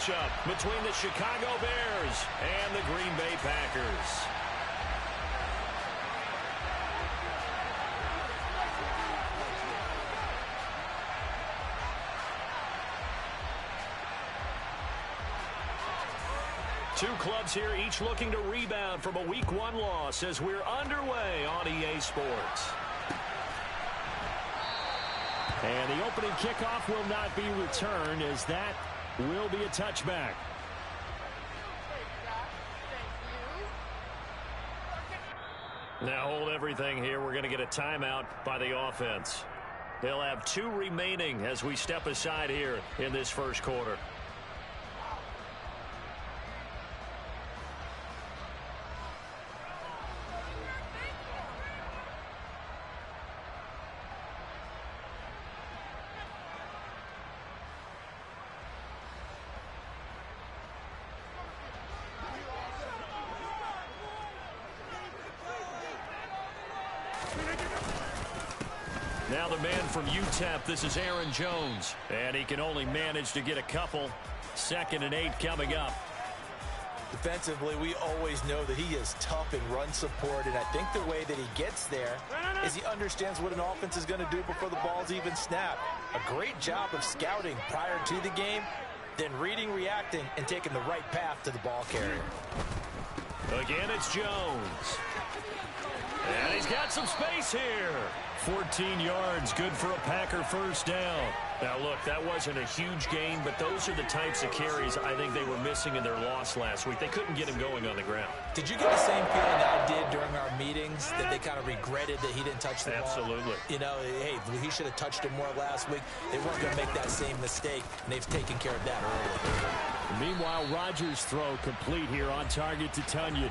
matchup between the Chicago Bears and the Green Bay Packers. Two clubs here, each looking to rebound from a Week 1 loss as we're underway on EA Sports. And the opening kickoff will not be returned, as that will be a touchback. Now hold everything here. We're going to get a timeout by the offense. They'll have 2 remaining as we step aside here in this first quarter. Now the man from UTEP, this is Aaron Jones. And he can only manage to get a couple. 2nd and 8 coming up. Defensively, we always know that he is tough in run support, and I think the way that he gets there is he understands what an offense is going to do before the ball's even snapped. A great job of scouting prior to the game, then reading, reacting, and taking the right path to the ball carrier. Again, it's Jones. And he's got some space here. 14 yards, good for a Packer first down. Now, look, that wasn't a huge gain, but those are the types of carries I think they were missing in their loss last week. They couldn't get him going on the ground. Did you get the same feeling I did during our meetings, that they kind of regretted that he didn't touch the ball? Absolutely. You know, hey, he should have touched it more last week. They weren't going to make that same mistake, and they've taken care of that early. Meanwhile, Rodgers' throw complete here on target to Tunyon.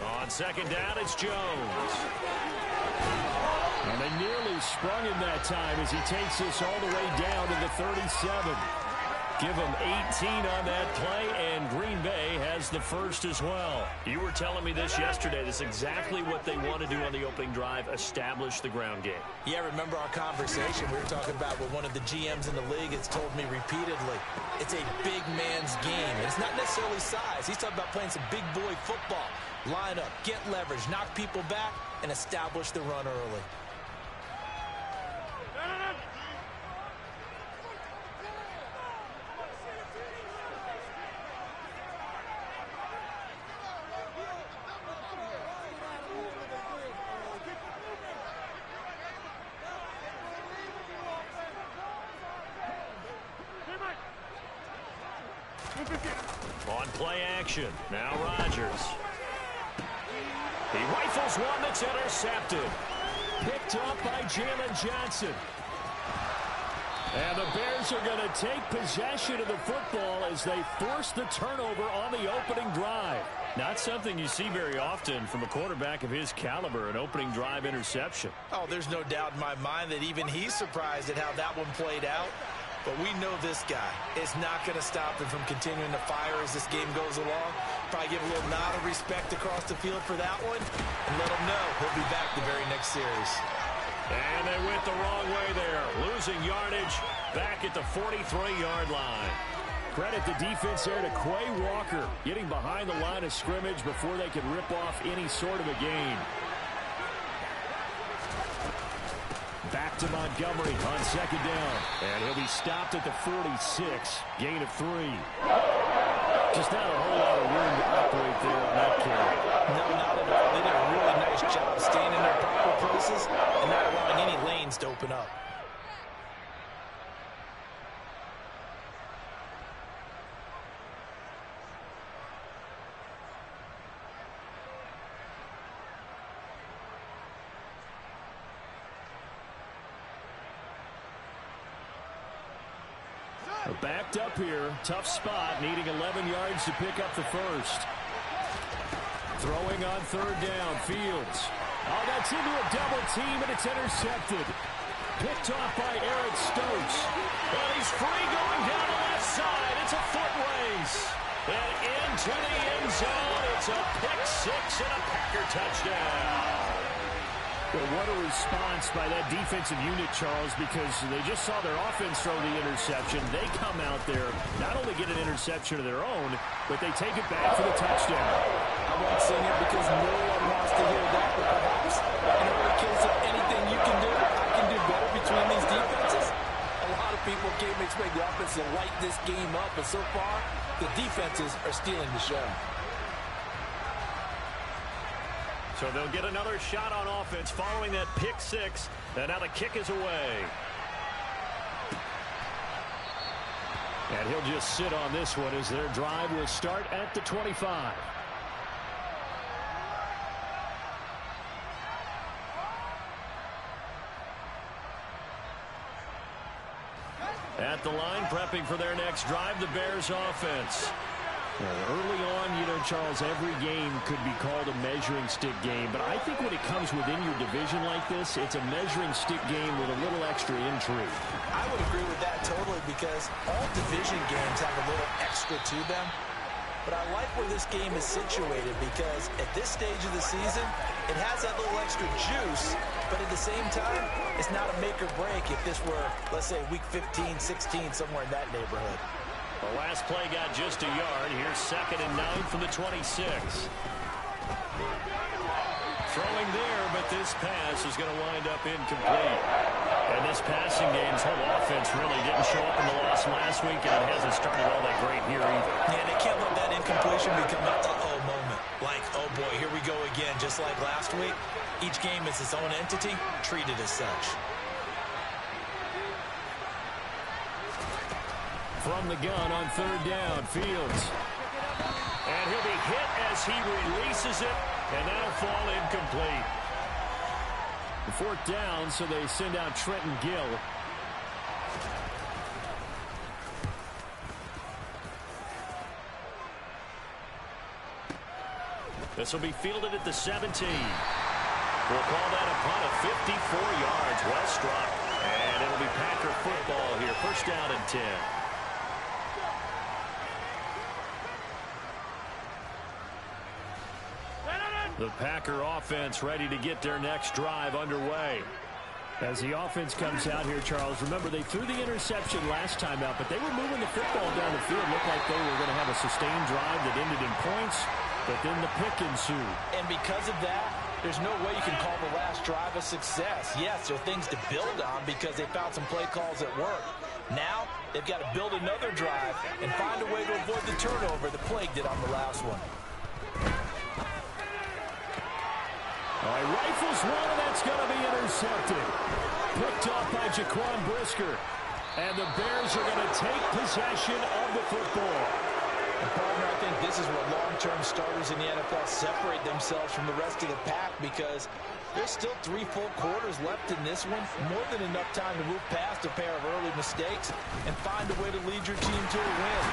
On 2nd down, it's Jones. And they nearly sprung him that time as he takes this all the way down to the 37. Give him 18 on that play, and Green Bay has the first as well. You were telling me this yesterday. This is exactly what they want to do on the opening drive, establish the ground game. Yeah, remember our conversation we were talking about with one of the GMs in the league has told me repeatedly, it's a big man's game. And it's not necessarily size. He's talking about playing some big boy football. Line up, get leverage, knock people back, and establish the run early. On play action, now Rodgers. He rifles one that's intercepted. Picked up by Jalen Johnson. And the Bears are going to take possession of the football as they force the turnover on the opening drive. Not something you see very often from a quarterback of his caliber, an opening drive interception. Oh, there's no doubt in my mind that even he's surprised at how that one played out. But we know this guy is not going to stop him from continuing to fire as this game goes along. Probably give a little nod of respect across the field for that one, and let him know he'll be back the very next series. And they went the wrong way there, losing yardage back at the 43-yard line. Credit the defense there to Quay Walker, getting behind the line of scrimmage before they could rip off any sort of a gain. Back to Montgomery on 2nd down. And he'll be stopped at the 46. Gain of 3. Just not a whole lot of room to operate there on that carry. No, not at all. They did a really nice job staying in their proper places and not allowing any lanes to open up. Backed up here. Tough spot. Needing 11 yards to pick up the first. Throwing on 3rd down. Fields. Oh, that's into a double team, and it's intercepted. Picked off by Eric Stokes. Well, he's free going down the left side. It's a foot race. And into the end zone. It's a pick 6 and a Packer touchdown. Well, what a response by that defensive unit, Charles, because they just saw their offense throw the interception. They come out there, not only get an interception of their own, but they take it back for the touchdown. I won't sing it because no one wants to hear that, but perhaps in every case of anything you can do, I can do better between these defenses. A lot of people came to expect the offense to light this game up, but so far, the defenses are stealing the show. So they'll get another shot on offense following that pick six. And now the kick is away. And he'll just sit on this one as their drive will start at the 25. At the line, prepping for their next drive, the Bears offense. Well, early on, Charles, every game could be called a measuring stick game. But I think when it comes within your division like this, it's a measuring stick game with a little extra intrigue. I would agree with that totally because all division games have a little extra to them. But I like where this game is situated because at this stage of the season, it has that little extra juice. But at the same time, it's not a make or break if this were, let's say, week 15, 16, somewhere in that neighborhood. The last play got just a yard. Here's 2nd and 9 from the 26. Throwing there, but this pass is going to wind up incomplete. And this passing game's whole offense really didn't show up in the loss last week, and it hasn't started all that great here either. Yeah, they can't let that incompletion become an uh-oh moment. Like, oh boy, here we go again, just like last week. Each game is its own entity, treated as such. From the gun on 3rd down, Fields. And he'll be hit as he releases it, and that'll fall incomplete. 4th down, so they send out Trenton Gill. This will be fielded at the 17. We'll call that a punt of 54 yards. Well struck. And it'll be Packer football here. 1st down and 10. The Packer offense ready to get their next drive underway. As the offense comes out here, Charles, remember they threw the interception last time out, but they were moving the football down the field. Looked like they were going to have a sustained drive that ended in points, but then the pick ensued. And because of that, there's no way you can call the last drive a success. Yes, there are things to build on because they found some play calls that work. Now, they've got to build another drive and find a way to avoid the turnover that plagued it on the last one. Rifles one, and that's going to be intercepted. Picked up by Jaquan Brisker. And the Bears are going to take possession of the football. And partner, I think this is what long-term starters in the NFL separate themselves from the rest of the pack because there's still 3 full quarters left in this one. More than enough time to move past a pair of early mistakes and find a way to lead your team to a win.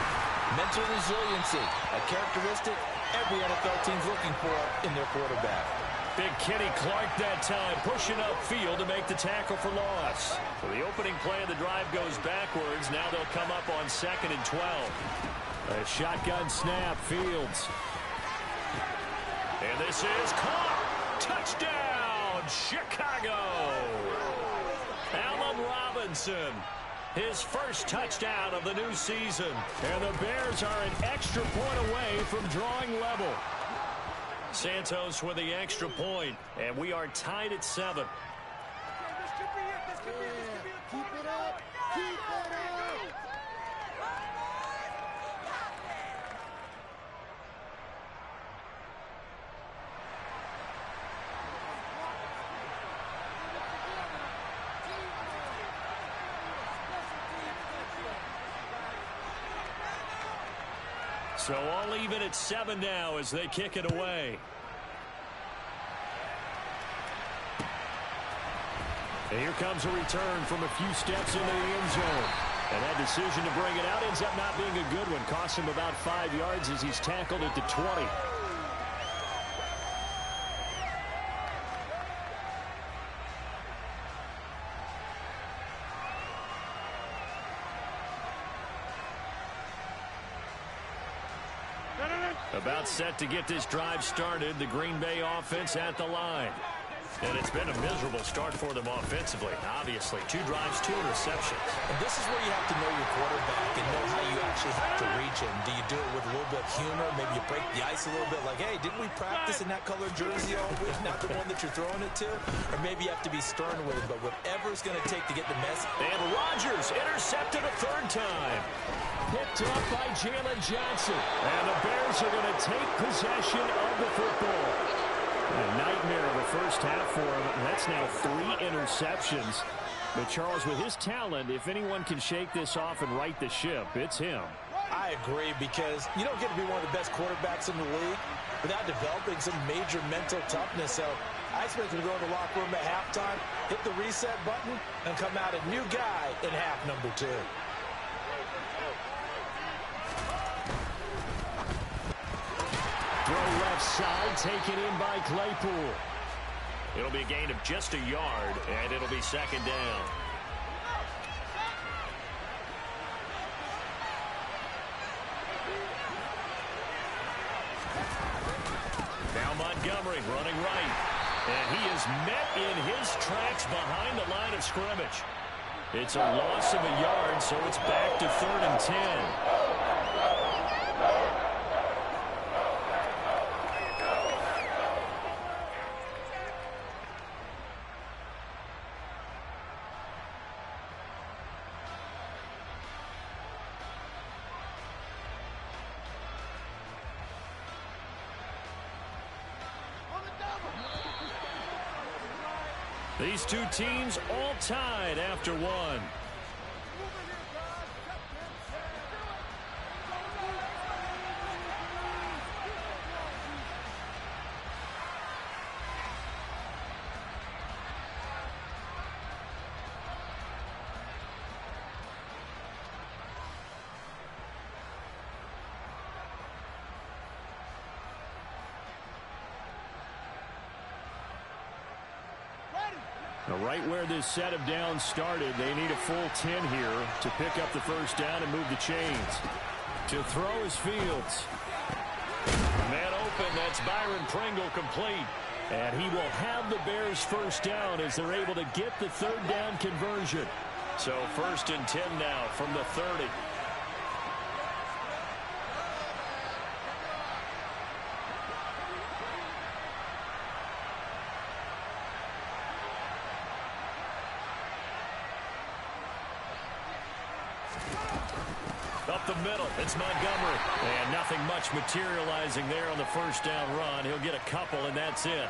Mental resiliency, a characteristic every NFL team's looking for in their quarterback. Big Kenny Clark that time, pushing upfield to make the tackle for loss. So the opening play of the drive goes backwards. Now they'll come up on 2nd and 12. A shotgun snap, Fields. And this is caught. Touchdown, Chicago. Allen Robinson, his first touchdown of the new season. And the Bears are an extra point away from drawing level. Santos with the extra point, and we are tied at 7. This could be it. This could be it. Keep it up. Keep it up. So all even at 7 now as they kick it away. And here comes a return from a few steps into the end zone. And that decision to bring it out ends up not being a good one. Costs him about 5 yards as he's tackled at the 20. About set to get this drive started. The Green Bay offense at the line. And it's been a miserable start for them offensively. Obviously, 2 drives, 2 interceptions. And this is where you have to know your quarterback and know how you actually have to reach him. Do you do it with a little bit of humor? Maybe you break the ice a little bit like, hey, didn't we practice in that colored jersey all week? Not the one that you're throwing it to? Or maybe you have to be stern with him, but whatever it's going to take to get the message. And Rodgers intercepted a 3rd time. Picked up by Jalen Johnson. And the Bears are going to take possession of the football. A nightmare of a first half for him. And that's now 3 interceptions. But Charles, with his talent, if anyone can shake this off and right the ship, it's him. I agree, because you don't get to be one of the best quarterbacks in the league without developing some major mental toughness. So I expect him to go in the locker room at halftime, hit the reset button, and come out a new guy in half number 2. Throw left side, taken in by Claypool. It'll be a gain of just a yard, and it'll be 2nd down. Now Montgomery running right. And he is met in his tracks behind the line of scrimmage. It's a loss of a yard, so it's back to 3rd and 10. These 2 teams all tied after 1. Now, right where this set of downs started, they need a full 10 here to pick up the 1st down and move the chains. To throw is Fields. Man open, that's Byron Pringle complete. And he will have the Bears 1st down as they're able to get the 3rd down conversion. So 1st and 10 now from the 30. Up the middle, it's Montgomery. And nothing much materializing there on the 1st down run. He'll get a couple, and that's it.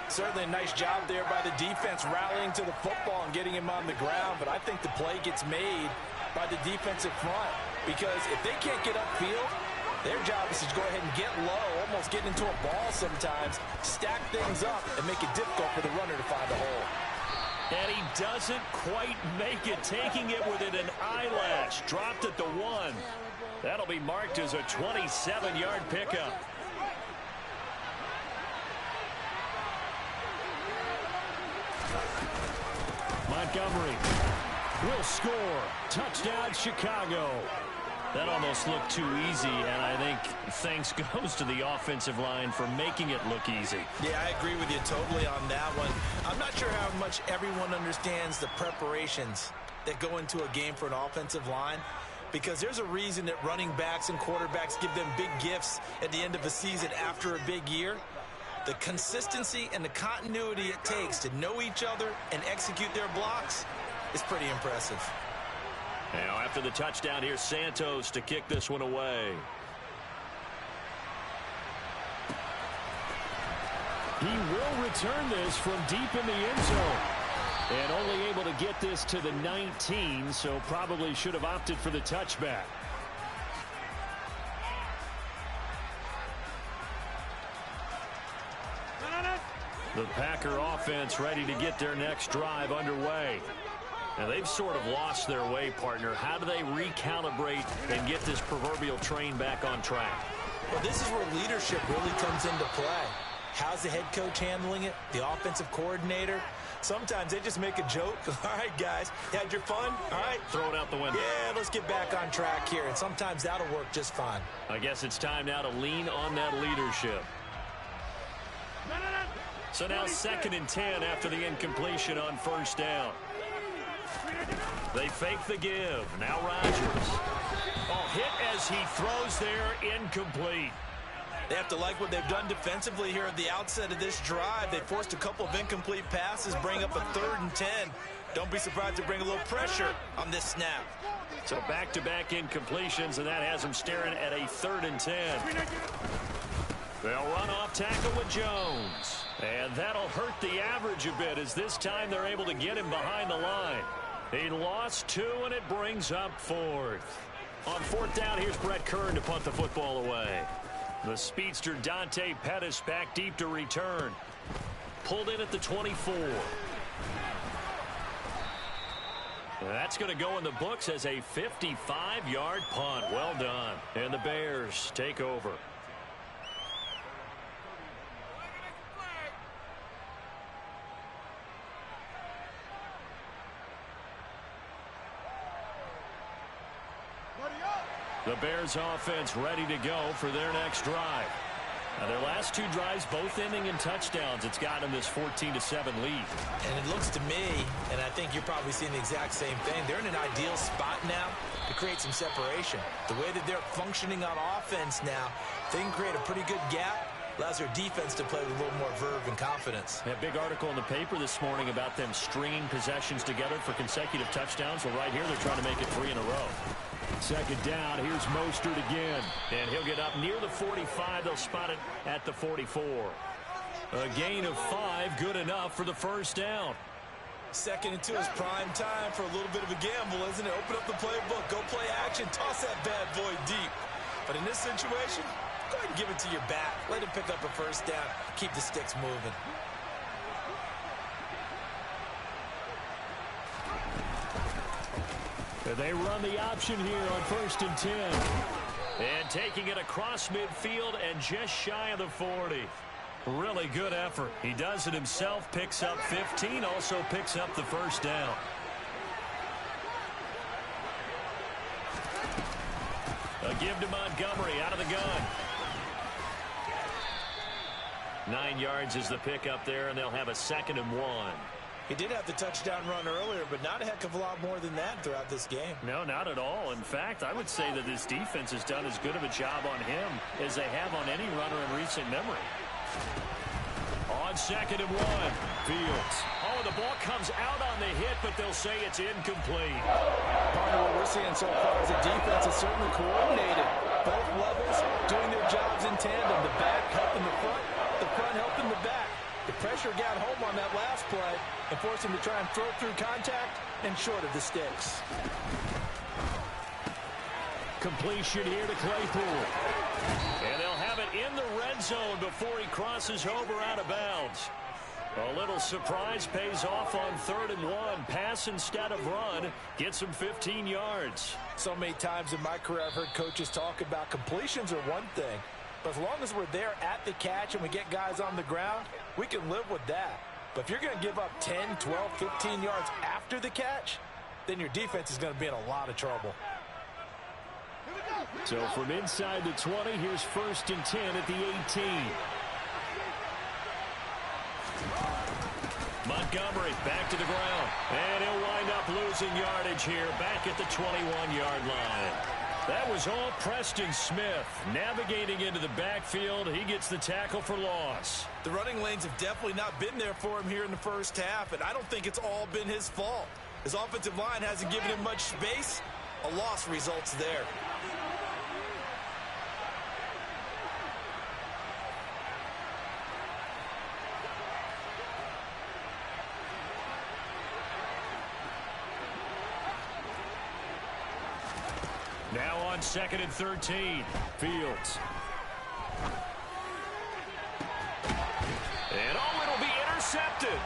Certainly a nice job there by the defense rallying to the football and getting him on the ground. But I think the play gets made by the defensive front, because if they can't get upfield, their job is to go ahead and get low, almost get into a ball sometimes, stack things up, and make it difficult for the runner to find a hole. And he doesn't quite make it, taking it within an eyelash. Dropped at the 1. That'll be marked as a 27-yard pickup. Montgomery will score. Touchdown, Chicago. That almost looked too easy, and I think thanks goes to the offensive line for making it look easy. Yeah, I agree with you totally on that one. I'm not sure how much everyone understands the preparations that go into a game for an offensive line, because there's a reason that running backs and quarterbacks give them big gifts at the end of a season after a big year. The consistency and the continuity it takes to know each other and execute their blocks is pretty impressive. Now, after the touchdown, here's Santos to kick this one away. He will return this from deep in the end zone. And only able to get this to the 19, so probably should have opted for the touchback. The Packer offense ready to get their next drive underway. Now, they've sort of lost their way, partner. How do they recalibrate and get this proverbial train back on track? Well, this is where leadership really comes into play. How's the head coach handling it? The offensive coordinator? Sometimes they just make a joke. All right, guys, you had your fun? All right. Throw it out the window. Yeah, let's get back on track here. And sometimes that'll work just fine. I guess it's time now to lean on that leadership. So now 2nd and 10 after the incompletion on 1st down. They fake the give. Now Rodgers. Oh, hit as he throws there, incomplete. They have to like what they've done defensively here at the outset of this drive. They forced a couple of incomplete passes, bring up a 3rd and 10. Don't be surprised to bring a little pressure on this snap. So back-to-back incompletions, and that has them staring at a 3rd and 10. They'll run off tackle with Jones. And that'll hurt the average a bit as this time they're able to get him behind the line. He lost 2, and it brings up 4th. On 4th down, here's Brett Kern to punt the football away. The speedster Dante Pettis back deep to return. Pulled in at the 24. That's going to go in the books as a 55-yard punt. Well done. And the Bears take over. The Bears offense ready to go for their next drive. Now their last 2 drives both ending in touchdowns. It's gotten them this 14-7 lead. And it looks to me, and I think you're probably seeing the exact same thing, they're in an ideal spot now to create some separation. The way that they're functioning on offense now, they can create a pretty good gap. Allows their defense to play with a little more verve and confidence. A big article in the paper this morning about them stringing possessions together for consecutive touchdowns. Well, right here they're trying to make it 3 in a row. 2nd down, here's Mostert again. And he'll get up near the 45. They'll spot it at the 44. A gain of 5, good enough for the 1st down. 2nd and 2 is prime time for a little bit of a gamble, isn't it? Open up the playbook, go play action, toss that bad boy deep. But in this situation, go ahead and give it to your back. Let him pick up a 1st down. Keep the sticks moving. They run the option here on 1st and 10. And taking it across midfield and just shy of the 40. Really good effort. He does it himself, picks up 15, also picks up the 1st down. A give to Montgomery out of the gun. 9 yards is the pickup there, and they'll have a 2nd and 1. He did have the touchdown run earlier, but not a heck of a lot more than that throughout this game. No, not at all. In fact, I would say that this defense has done as good of a job on him as they have on any runner in recent memory. On 2nd and 1, Fields. Oh, the ball comes out on the hit, but they'll say it's incomplete. Part of what we're seeing so far is the defense is certainly coordinated. Both levels doing their jobs in tandem. The back helping the front helping the back. The pressure got home on that last play and forced him to try and throw through contact and short of the sticks. Completion here to Claypool. And they'll have it in the red zone before he crosses over out of bounds. A little surprise pays off on 3rd and 1. Pass instead of run. Gets him 15 yards. So many times in my career I've heard coaches talk about completions are one thing. But as long as we're there at the catch and we get guys on the ground, we can live with that. But if you're going to give up 10, 12, 15 yards after the catch, then your defense is going to be in a lot of trouble. So from inside the 20, here's 1st and 10 at the 18. Montgomery back to the ground. And he'll wind up losing yardage here back at the 21-yard line. That was all Preston Smith. Navigating into the backfield, he gets the tackle for loss. The running lanes have definitely not been there for him here in the 1st half, and I don't think it's all been his fault. His offensive line hasn't given him much space. A loss results there. Now on 2nd and 13. Fields. And oh, it'll be intercepted.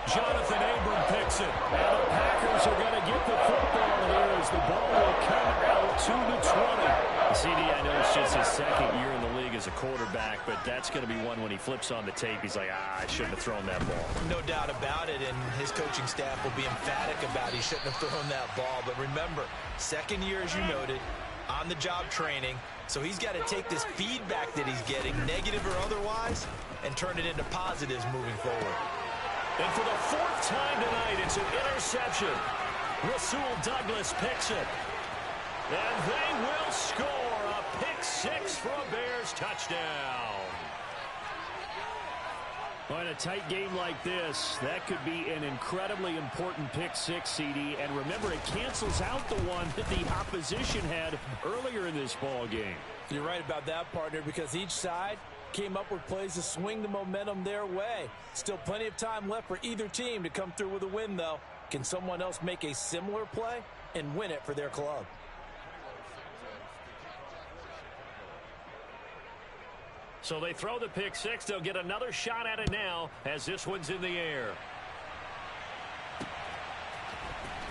Jonathan Abram picks it. And the Packers are going to get the football here as the ball will come out to the 20. CD, I know it's just his 2nd year in the league as a quarterback, but that's going to be one when he flips on the tape. He's like, I shouldn't have thrown that ball. No doubt about it, and his coaching staff will be emphatic about he shouldn't have thrown that ball. But remember, 2nd year, as you noted, on-the-job training, so he's got to take this feedback that he's getting, negative or otherwise, and turn it into positives moving forward. And for the fourth time tonight, it's an interception. Rasul Douglas picks it. And they will score a pick six for a Bears touchdown. Well, in a tight game like this, that could be an incredibly important pick six, CD. And remember, it cancels out the one that the opposition had earlier in this ball game. You're right about that, partner, because each side came up with plays to swing the momentum their way. Still plenty of time left for either team to come through with a win, though. Can someone else make a similar play and win it for their club? So they throw the pick six. They'll get another shot at it now as this one's in the air.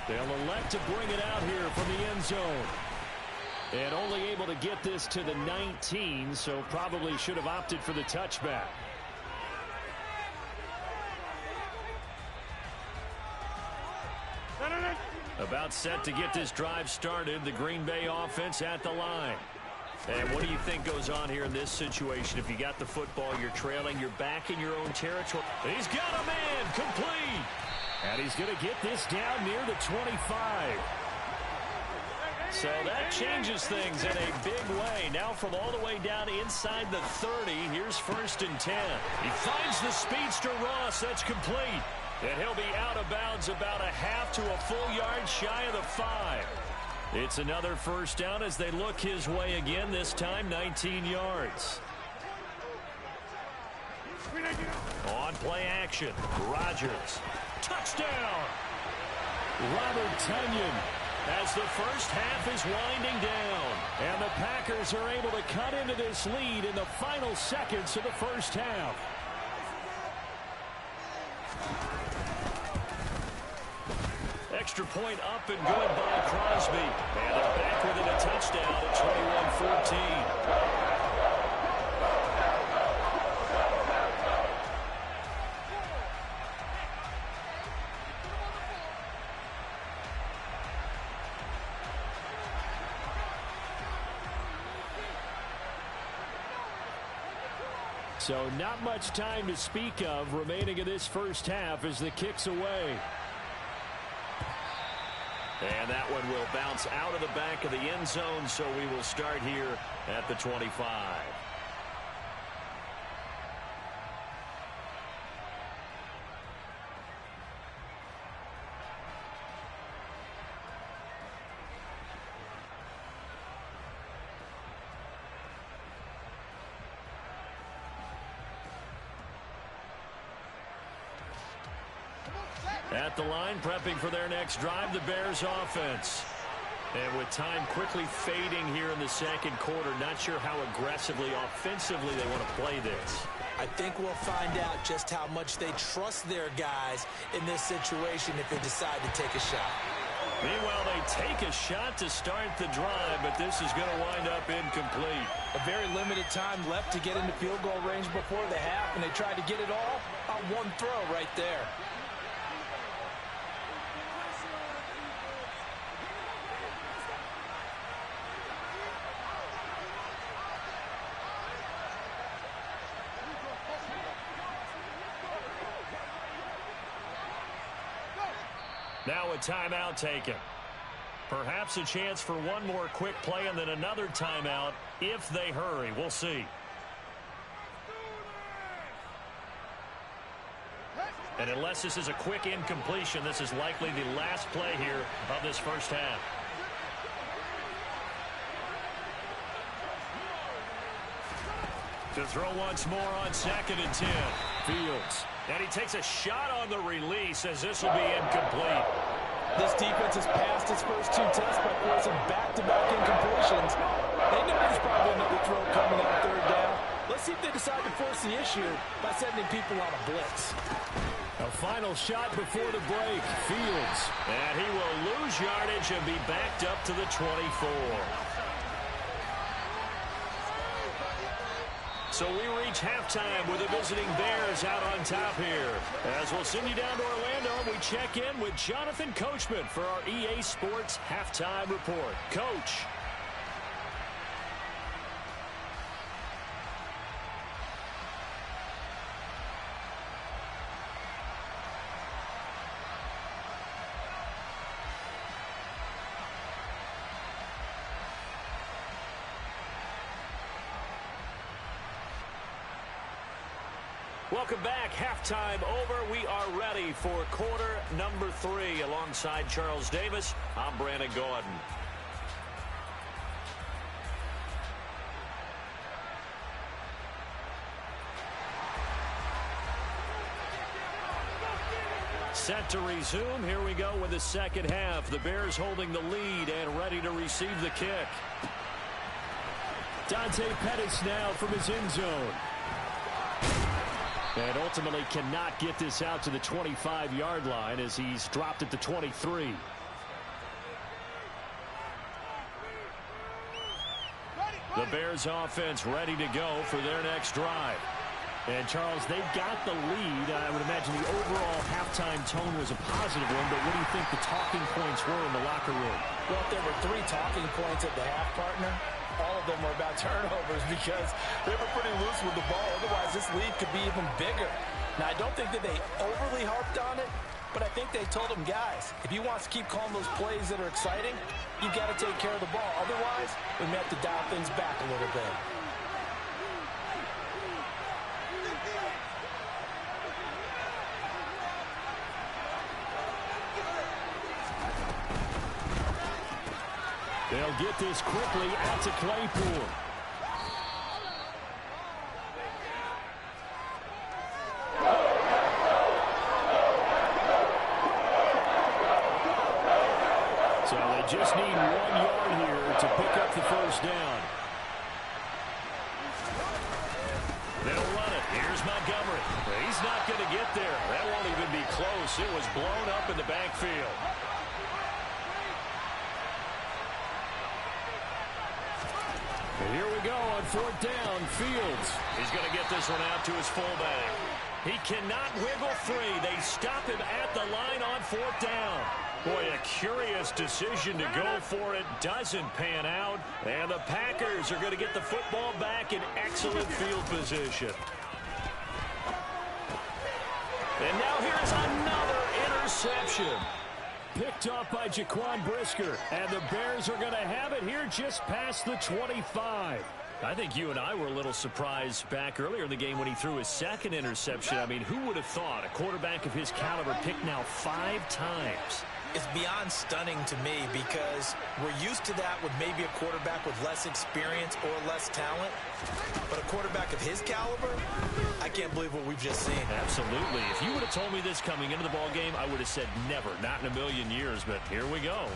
They'll elect to bring it out here from the end zone. And only able to get this to the 19, so probably should have opted for the touchback. About set to get this drive started. The Green Bay offense at the line. And what do you think goes on here in this situation? If you got the football, you're trailing, you're back in your own territory. He's got a man, complete. And he's going to get this down near the 25. So that changes things in a big way. Now from all the way down inside the 30, here's 1st and 10. He finds the speedster Ross. That's complete. And he'll be out of bounds about a half to a full yard shy of the 5. It's another first down as they look his way again, this time 19 yards. On play action, Rodgers. Touchdown! Robert Tonyan. As the first half is winding down. And the Packers are able to cut into this lead in the final seconds of the first half. Extra point up and good by Crosby. And they're back within a touchdown at 21-14. So not much time to speak of remaining in this first half as the kick's away. And that one will bounce out of the back of the end zone, so we will start here at the 25. At the line, prepping for their next drive, the Bears offense. And with time quickly fading here in the second quarter, not sure how aggressively, offensively they want to play this. I think we'll find out just how much they trust their guys in this situation if they decide to take a shot. Meanwhile, they take a shot to start the drive, but this is going to wind up incomplete. A very limited time left to get into field goal range before the half, and they tried to get it all on one throw right there. Now a timeout taken. Perhaps a chance for one more quick play and then another timeout if they hurry. We'll see. And unless this is a quick incompletion, this is likely the last play here of this first half. To throw once more on 2nd and 10. Fields. And he takes a shot on the release as this will be incomplete. This defense has passed its first 2 tests by forcing back-to-back incompletions. They know there's probably another throw coming on 3rd down. Let's see if they decide to force the issue by sending people on a blitz. A final shot before the break. Fields. And he will lose yardage and be backed up to the 24. So we reach halftime with the visiting Bears out on top here. As we'll send you down to Orlando, we check in with Jonathan Coachman for our EA Sports Halftime Report. Coach. Welcome back. Halftime over. We are ready for quarter number 3. Alongside Charles Davis, I'm Brandon Gordon. Set to resume. Here we go with the second half. The Bears holding the lead and ready to receive the kick. Dante Pettis now from his end zone. And ultimately cannot get this out to the 25-yard line as he's dropped at the 23. The Bears offense ready to go for their next drive. And, Charles, they've got the lead. I would imagine the overall halftime tone was a positive one, but what do you think the talking points were in the locker room? Well, if there were 3 talking points at the half, partner, all of them were about turnovers because they were pretty loose with the ball. Otherwise, this lead could be even bigger. Now, I don't think that they overly harped on it, but I think they told them, guys, if you want to keep calling those plays that are exciting, you've got to take care of the ball. Otherwise, we may have to dial things back a little bit. They'll get this quickly out to Claypool. So they just need 1 yard here to pick up the first down. They'll run it. Here's Montgomery. He's not going to get there. That won't even be close. It was blown up in the backfield. Here we go on 4th down. Fields. He's going to get this one out to his fullback. He cannot wiggle free. They stop him at the line on 4th down. Boy, a curious decision to go for it. Doesn't pan out. And the Packers are going to get the football back in excellent field position. And now here's another interception. Picked off by Jaquan Brisker. And the Bears are going to have it here just past the 25. I think you and I were a little surprised back earlier in the game when he threw his second interception. I mean, who would have thought a quarterback of his caliber picked now 5 times? It's beyond stunning to me because we're used to that with maybe a quarterback with less experience or less talent. But a quarterback of his caliber, I can't believe what we've just seen. Absolutely. If you would have told me this coming into the ball game, I would have said never, not in a million years. But here we go.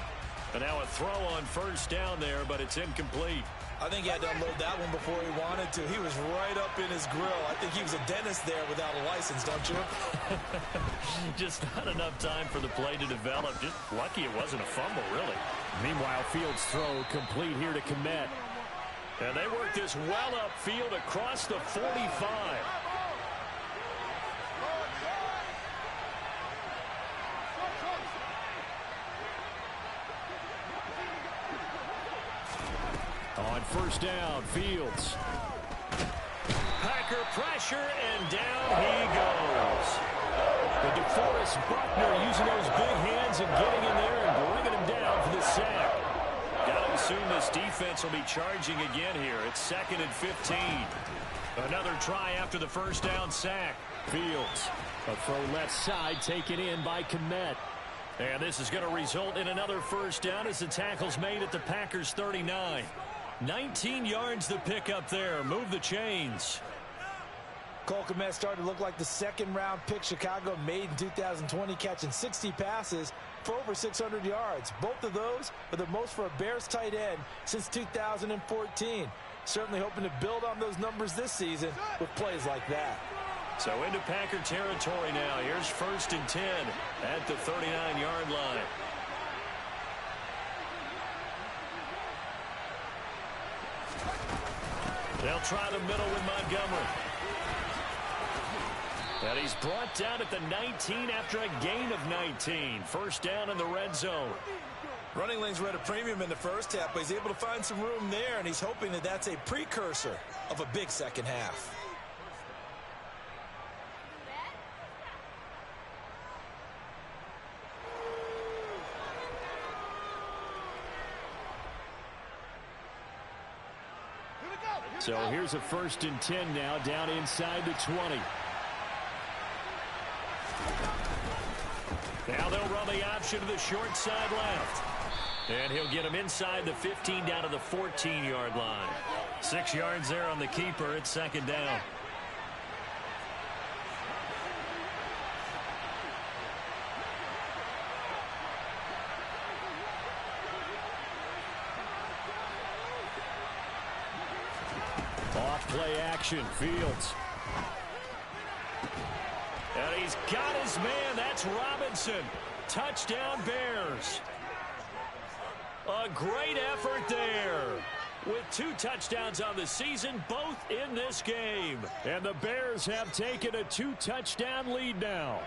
And now a throw on first down there, but it's incomplete. I think he had to unload that one before he wanted to. He was right up in his grill. I think he was a dentist there without a license, don't you? Just not enough time for the play to develop. Just lucky it wasn't a fumble, really. Meanwhile, Fields' throw complete here to Kmet. And they work this well upfield across the 45. On first down, Fields. Packer pressure, and down he goes. The DeForest Buckner using those big hands and getting in there and bringing him down for the sack. Got to assume this defense will be charging again here. It's 2nd and 15. Another try after the first down sack. Fields. A throw left side taken in by Kmet. And this is going to result in another first down as the tackle's made at the Packers' 39. 19 yards to pick up there. Move the chains. Cole Kmet started to look like the 2nd-round pick Chicago made in 2020, catching 60 passes for over 600 yards. Both of those are the most for a Bears tight end since 2014. Certainly hoping to build on those numbers this season with plays like that. So into Packer territory now. Here's 1st and 10 at the 39-yard line. They'll try the middle with Montgomery. And he's brought down at the 19 after a gain of 19. First down in the red zone. Running lanes were at a premium in the first half, but he's able to find some room there, and he's hoping that that's a precursor of a big second half. So here's a 1st and 10 now down inside the 20. Now they'll run the option to the short side left. And he'll get him inside the 15 down to the 14-yard line. 6 yards there on the keeper. It's second down. Off play action, Fields. And he's got his man. That's Robinson. Touchdown, Bears. A great effort there. With 2 touchdowns on the season, both in this game. And the Bears have taken a 2-touchdown lead now.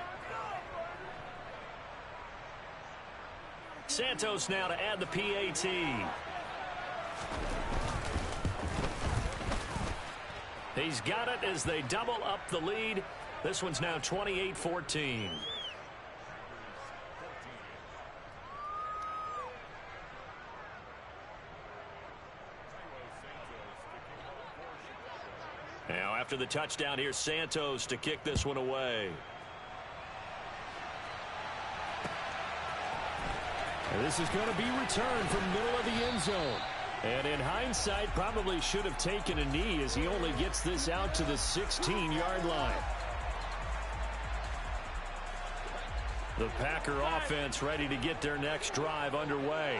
Santos now to add the PAT. He's got it as they double up the lead. This one's now 28-14. Now after the touchdown, here's Santos to kick this one away. And this is going to be returned from middle of the end zone. And in hindsight, probably should have taken a knee as he only gets this out to the 16-yard line. The Packer offense ready to get their next drive underway.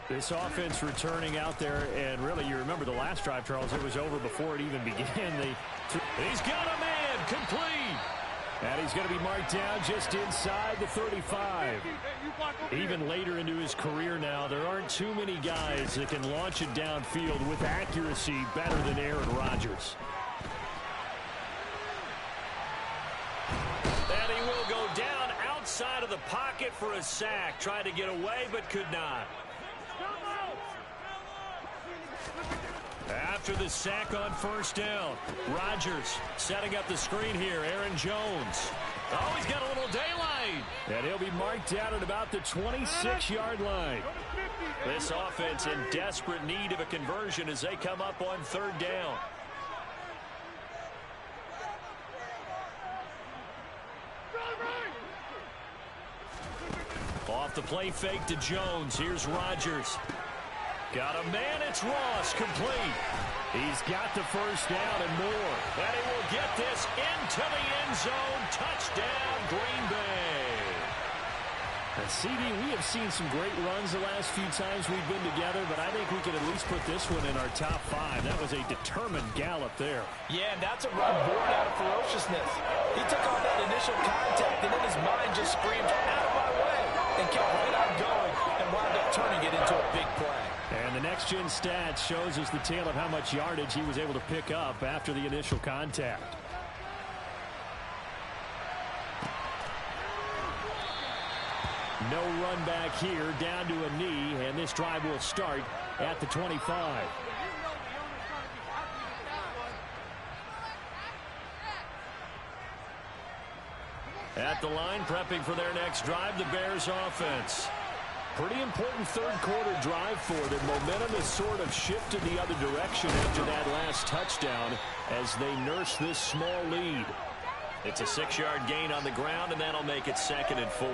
This offense returning out there, and really, you remember the last drive, Charles, it was over before it even began. He's got a man, complete. And he's going to be marked down just inside the 35. Even later into his career now, there aren't too many guys that can launch it downfield with accuracy better than Aaron Rodgers. And he will go down outside of the pocket for a sack. Tried to get away, but could not. After the sack on first down, Rodgers setting up the screen here. Aaron Jones. Oh, he's got a little daylight. And he'll be marked down at about the 26-yard line. This offense in desperate need of a conversion as they come up on third down. Off the play fake to Jones. Here's Rodgers. Got a man. It's Ross. Complete. He's got the first down and more. And he will get this into the end zone. Touchdown, Green Bay. And CD, we have seen some great runs the last few times we've been together, but I think we could at least put this one in our top 5. That was a determined gallop there. Yeah, and that's a run born out of ferociousness. He took on that initial contact, and then his mind just screamed, out of my way, and kept right on going and wound up turning it into a big play. And the next-gen stats shows us the tale of how much yardage he was able to pick up after the initial contact. No run back here, down to a knee, and this drive will start at the 25. At the line, prepping for their next drive, the Bears offense. Pretty important third-quarter drive for them. Momentum has sort of shifted the other direction after that last touchdown as they nurse this small lead. It's a 6-yard gain on the ground, and that'll make it 2nd and 4.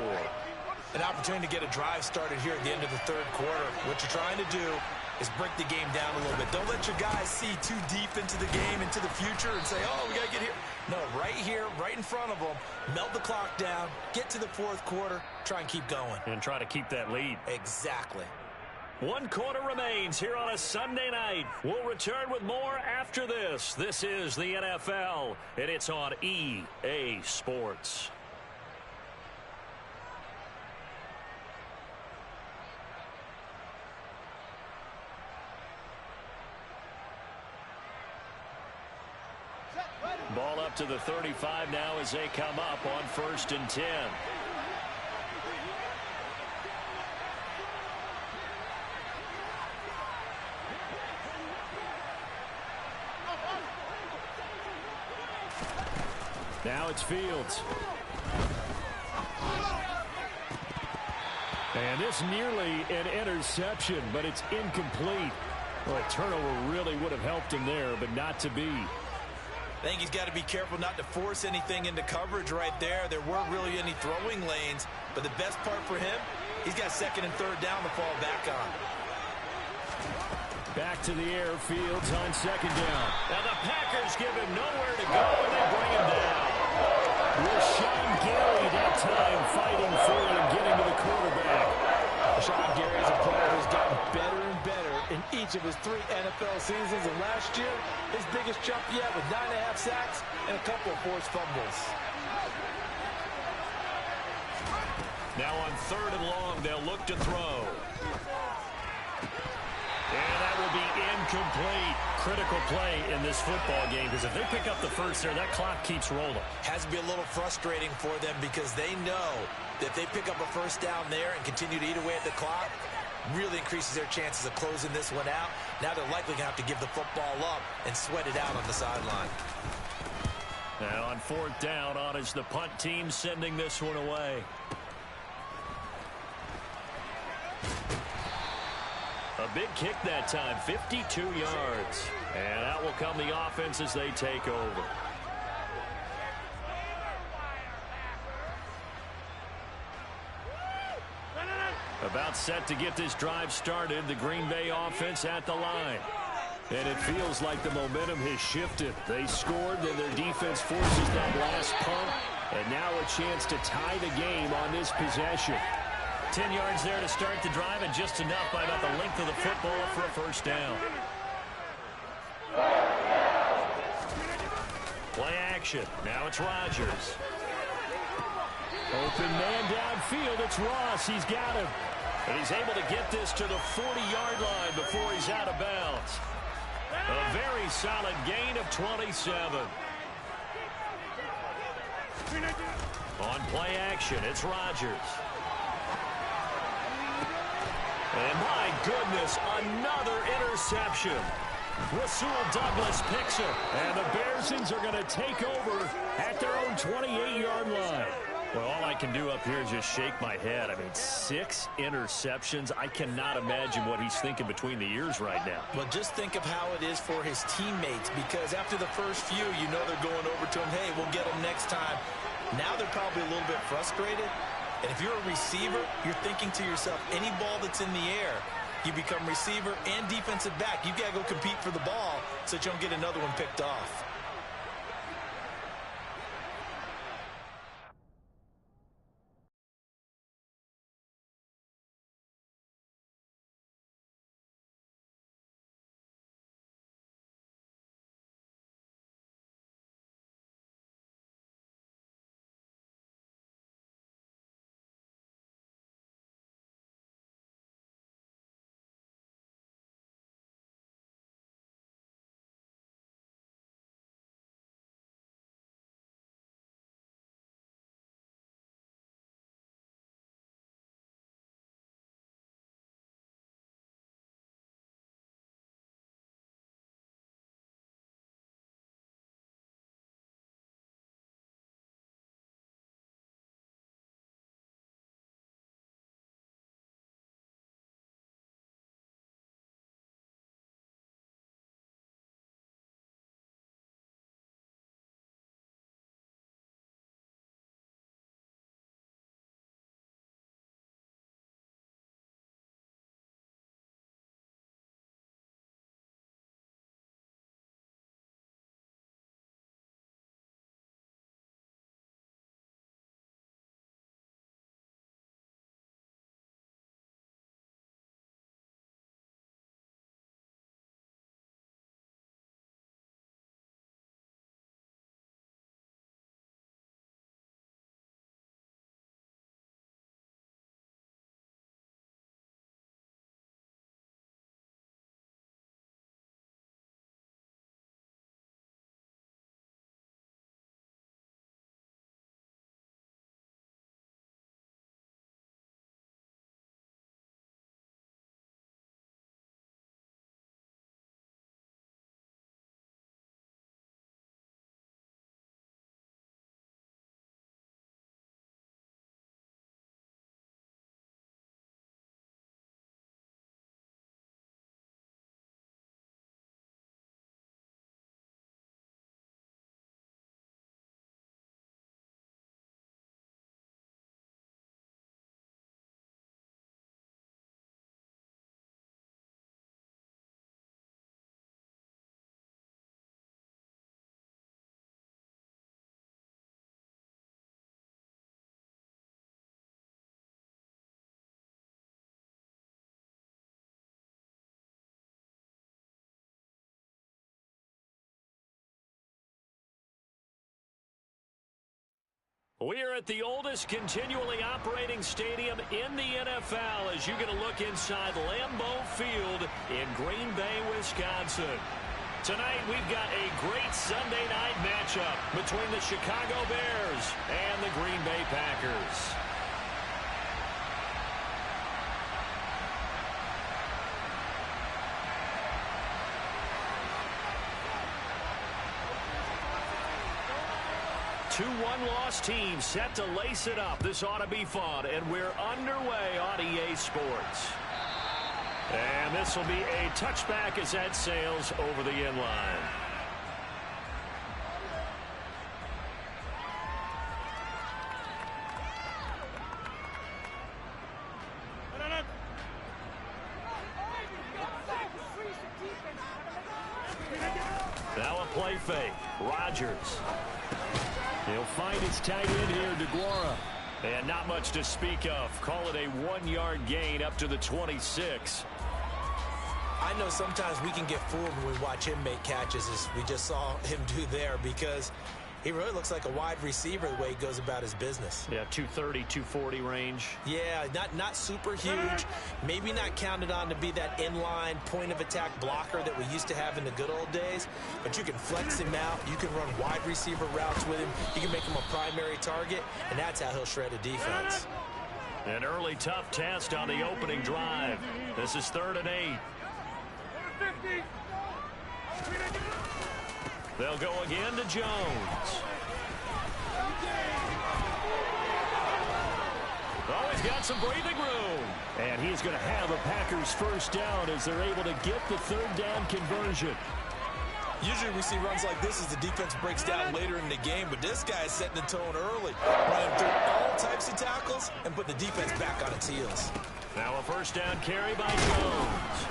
An opportunity to get a drive started here at the end of the third quarter. What you're trying to do is break the game down a little bit. Don't let your guys see too deep into the game, into the future, and say, oh, we got to get here. No, right here, right in front of them, melt the clock down, get to the fourth quarter, try and keep going. And try to keep that lead. Exactly. 1 quarter remains here on a Sunday night. We'll return with more after this. This is the NFL, and it's on EA Sports. Ball up to the 35 now as they come up on 1st and 10. Now it's Fields. And this nearly an interception, but it's incomplete. Well, a turnover really would have helped him there, but not to be. I think he's got to be careful not to force anything into coverage right there. There weren't really any throwing lanes, but the best part for him, he's got second and third down to fall back on. Back to the air, Fields on second down. Now the Packers give him nowhere to go, and they bring him down. Rashawn Gary that time fighting for it and getting to the quarterback. Rashawn Gary is a player who's gotten better and better in each of his 3 NFL seasons, and last year, his biggest jump yet with 9.5 sacks and a couple of forced fumbles. Now on third and long, they'll look to throw. And that will be incomplete. Critical play in this football game, because if they pick up the first there, that clock keeps rolling. Has to be a little frustrating for them because they know that if they pick up a first down there and continue to eat away at the clock, really increases their chances of closing this one out. Now they're likely going to have to give the football up and sweat it out on the sideline. Now on fourth down, on is the punt team sending this one away. A big kick that time, 52 yards. And out will come the offense as they take over. About set to get this drive started, the Green Bay offense at the line. And it feels like the momentum has shifted. They scored, then their defense forces that last punt. And now a chance to tie the game on this possession. 10 yards there to start the drive, and just enough by about the length of the football for a first down. Play action. Now it's Rodgers. Open man downfield. It's Ross. He's got him. And he's able to get this to the 40-yard line before he's out of bounds. A very solid gain of 27. On play action, it's Rodgers. And my goodness, another interception. Rasul Douglas picks it. And the Bearsons are going to take over at their own 28-yard line. Well, all I can do up here is just shake my head. I mean, 6 interceptions. I cannot imagine what he's thinking between the ears right now. Well, just think of how it is for his teammates, because after the first few, you know they're going over to him, hey, we'll get them next time. Now they're probably a little bit frustrated. And if you're a receiver, you're thinking to yourself, any ball that's in the air, you become receiver and defensive back. You've got to go compete for the ball so that you don't get another one picked off. We are at the oldest continually operating stadium in the NFL as you get a look inside Lambeau Field in Green Bay, Wisconsin. Tonight, we've got a great Sunday night matchup between the Chicago Bears and the Green Bay Packers. Two one-loss teams set to lace it up. This ought to be fun, and we're underway on EA Sports. And this will be a touchback as that sails over the end line. Now a play fake. Rodgers. He'll find his tight end here, DeGuara. And not much to speak of. Call it a 1-yard gain up to the 26. I know sometimes we can get fooled when we watch him make catches, as we just saw him do there, because he really looks like a wide receiver the way he goes about his business. Yeah, 230, 240 range. Yeah, not super huge. Maybe not counted on to be that inline point-of-attack blocker that we used to have in the good old days. But you can flex him out. You can run wide receiver routes with him. You can make him a primary target, and that's how he'll shred a defense. An early tough test on the opening drive. This is 3rd and 8. They'll go again to Jones. Oh, he's got some breathing room. And he's going to have a Packers first down as they're able to get the 3rd down conversion. Usually we see runs like this as the defense breaks down later in the game, but this guy is setting the tone early, running through all types of tackles and put the defense back on its heels. Now a first down carry by Jones.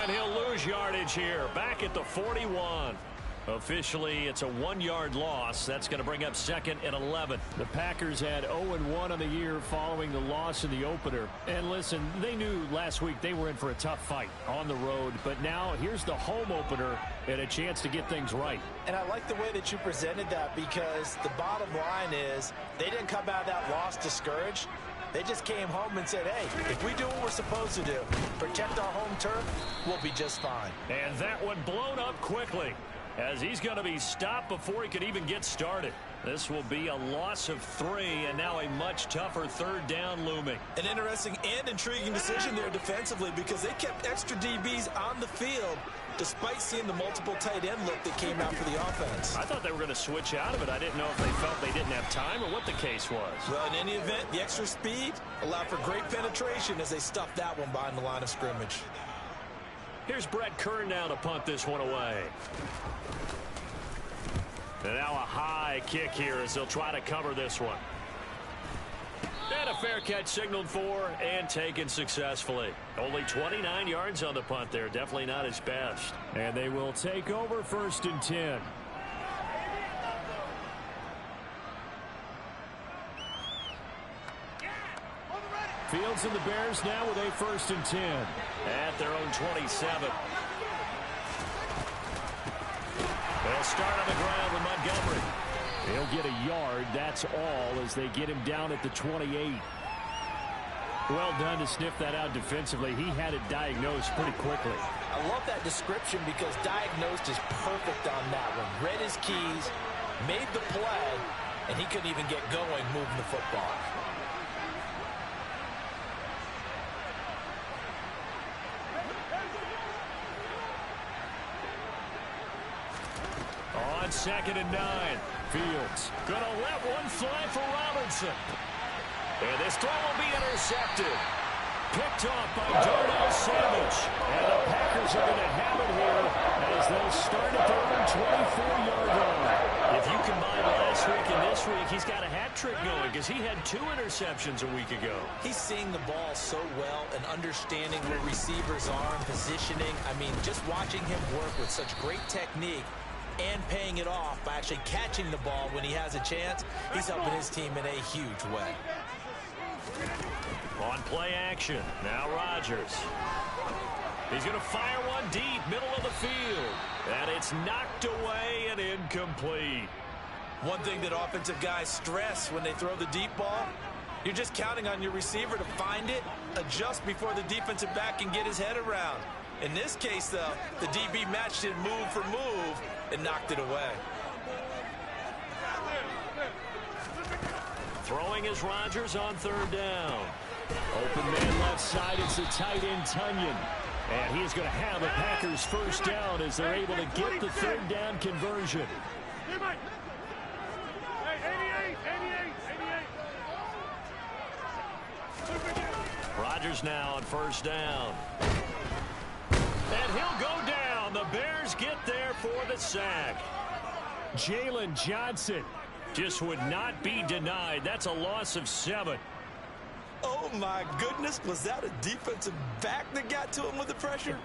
And he'll lose yardage here, back at the 41. Officially, it's a 1-yard loss. That's going to bring up 2nd and 11. The Packers had 0-1 on the year following the loss in the opener. And listen, they knew last week they were in for a tough fight on the road. But now here's the home opener and a chance to get things right. And I like the way that you presented that, because the bottom line is they didn't come out of that loss discouraged. They just came home and said, hey, if we do what we're supposed to do, protect our home turf, we'll be just fine. And that one blown up quickly, as he's going to be stopped before he could even get started. This will be a loss of 3, and now a much tougher 3rd down looming. An interesting and intriguing decision there defensively, because they kept extra DBs on the field despite seeing the multiple tight end look that came out for the offense. I thought they were going to switch out of it. I didn't know if they felt they didn't have time or what the case was. Well, in any event, the extra speed allowed for great penetration as they stuffed that one behind the line of scrimmage. Here's Brett Kern now to punt this one away. And now a high kick here as they'll try to cover this one. And a fair catch signaled for and taken successfully. Only 29 yards on the punt there. Definitely not his best. And they will take over 1st and 10. Fields and the Bears now with a 1st and 10. At their own 27. They'll start on the ground with Montgomery. He'll get a yard, that's all, as they get him down at the 28. Well done to sniff that out defensively. He had it diagnosed pretty quickly. I love that description, because diagnosed is perfect on that one. Read his keys, made the play, and he couldn't even get going moving the football. On 2nd and 9. Fields gonna let one fly for Robinson. And this throw will be intercepted. Picked off by Darnell Savage. And the Packers are going to have it here as they'll start at their own 24-yard line. If you combine last week and this week, he's got a hat trick going, because he had 2 interceptions a week ago. He's seeing the ball so well and understanding where receivers are and positioning. I mean, just watching him work with such great technique and paying it off by actually catching the ball when he has a chance, he's helping his team in a huge way. On play action, now Rodgers. He's going to fire one deep, middle of the field. And it's knocked away and incomplete. One thing that offensive guys stress when they throw the deep ball, you're just counting on your receiver to find it, adjust before the defensive back can get his head around. In this case, though, the DB matched it move for move and knocked it away. Throwing is Rodgers on third down. Open man left side, it's the tight end Tunyon. And he's going to have a Packers first down as they're able to get the third down conversion. Rodgers now on first down. And he'll go down. The Bears get there for the sack. Jalen Johnson just would not be denied. That's a loss of 7. Oh, my goodness. Was that a defensive back that got to him with the pressure?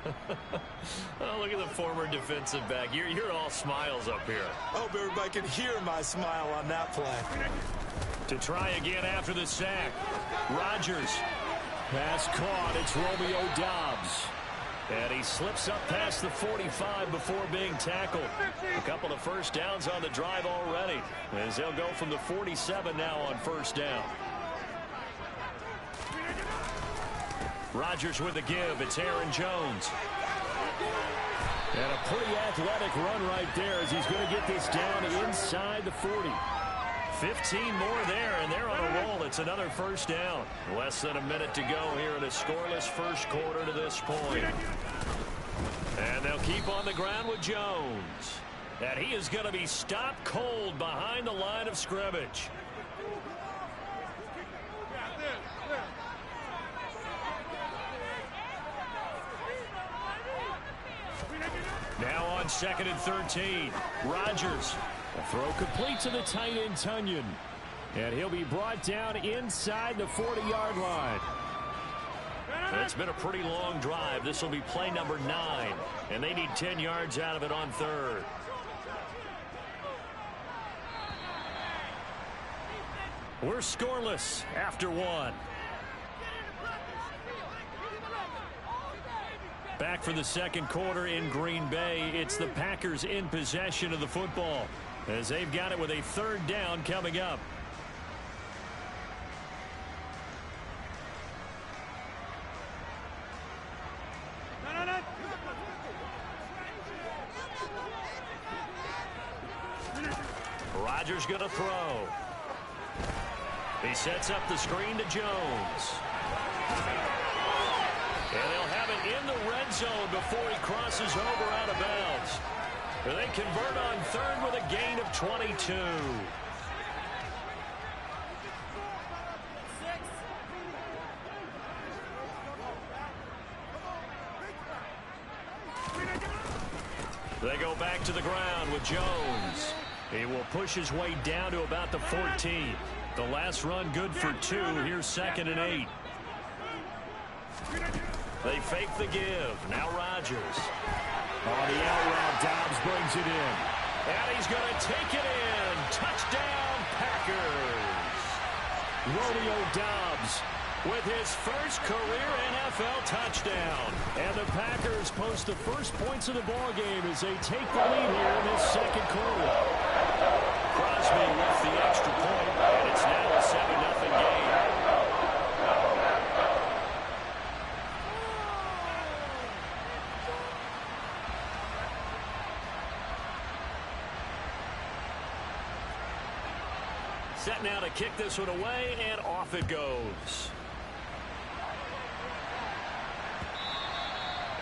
Oh, look at the former defensive back. You're all smiles up here. I hope everybody can hear my smile on that play. To try again after the sack. Rodgers. Pass caught. It's Romeo Doubs. And he slips up past the 45 before being tackled. A couple of first downs on the drive already, as they'll go from the 47 now on first down. Rodgers with the give. It's Aaron Jones. And a pretty athletic run right there as he's going to get this down inside the 40. 15 more there, and they're on a roll. It's another first down. Less than a minute to go here in a scoreless first quarter to this point. And they'll keep on the ground with Jones. And he is going to be stopped cold behind the line of scrimmage. Now on 2nd and 13. Rodgers. A throw complete to the tight end Tunyon. And he'll be brought down inside the 40-yard line. It's been a pretty long drive. This will be play number 9. And they need 10 yards out of it on third. We're scoreless after 1. Back for the second quarter in Green Bay. It's the Packers in possession of the football, as they've got it with a third down coming up. Rodgers going to throw. He sets up the screen to Jones. And they'll have it in the red zone before he crosses over out of bounds. And they convert on third with a gain of 22. They go back to the ground with Jones. He will push his way down to about the 14. The last run good for 2. Here's 2nd and 8. They fake the give. Now Rodgers. On the out route, Doubs brings it in. And he's going to take it in. Touchdown, Packers. Romeo Doubs with his first career NFL touchdown. And the Packers post the first points of the ballgame as they take the lead here in this second quarter. Crosby with the extra point, and it's now a 7-0 game. Set now to kick this one away, and off it goes.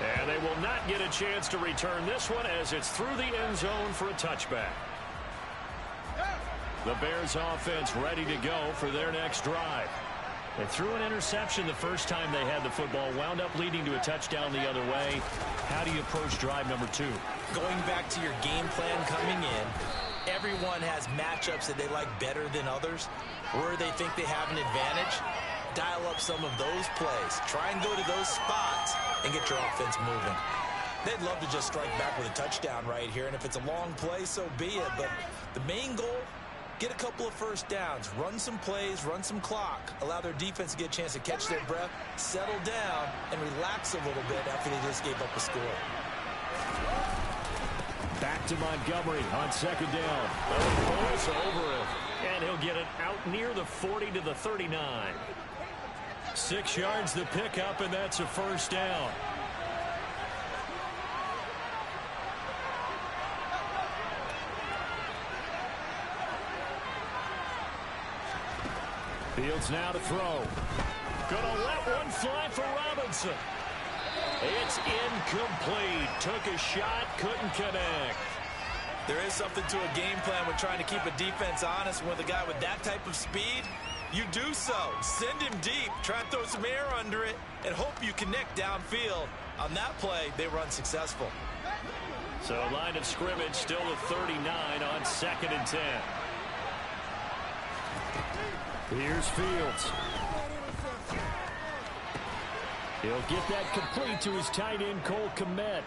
And they will not get a chance to return this one as it's through the end zone for a touchback. The Bears offense ready to go for their next drive. They threw an interception the first time they had the football, wound up leading to a touchdown the other way. How do you approach drive number 2? Going back to your game plan coming in, everyone has matchups that they like better than others. Where they think they have an advantage, dial up some of those plays. Try and go to those spots and get your offense moving. They'd love to just strike back with a touchdown right here, and if it's a long play, so be it. But the main goal, get a couple of first downs, run some plays, run some clock, allow their defense to get a chance to catch their breath, settle down, and relax a little bit after they just gave up a score. Back to Montgomery on second down. Pulls over it, and he'll get it out near the 40 to the 39. 6 yards the pickup, and that's a first down. Fields now to throw. Gonna let one fly for Robinson. It's incomplete. Took a shot, couldn't connect. There is something to a game plan with trying to keep a defense honest. With a guy with that type of speed, you do so. Send him deep, try and throw some air under it, and hope you connect downfield. On that play, they were unsuccessful. So line of scrimmage still at 39 on 2nd and 10. Here's Fields. He'll get that complete to his tight end, Cole Kmet.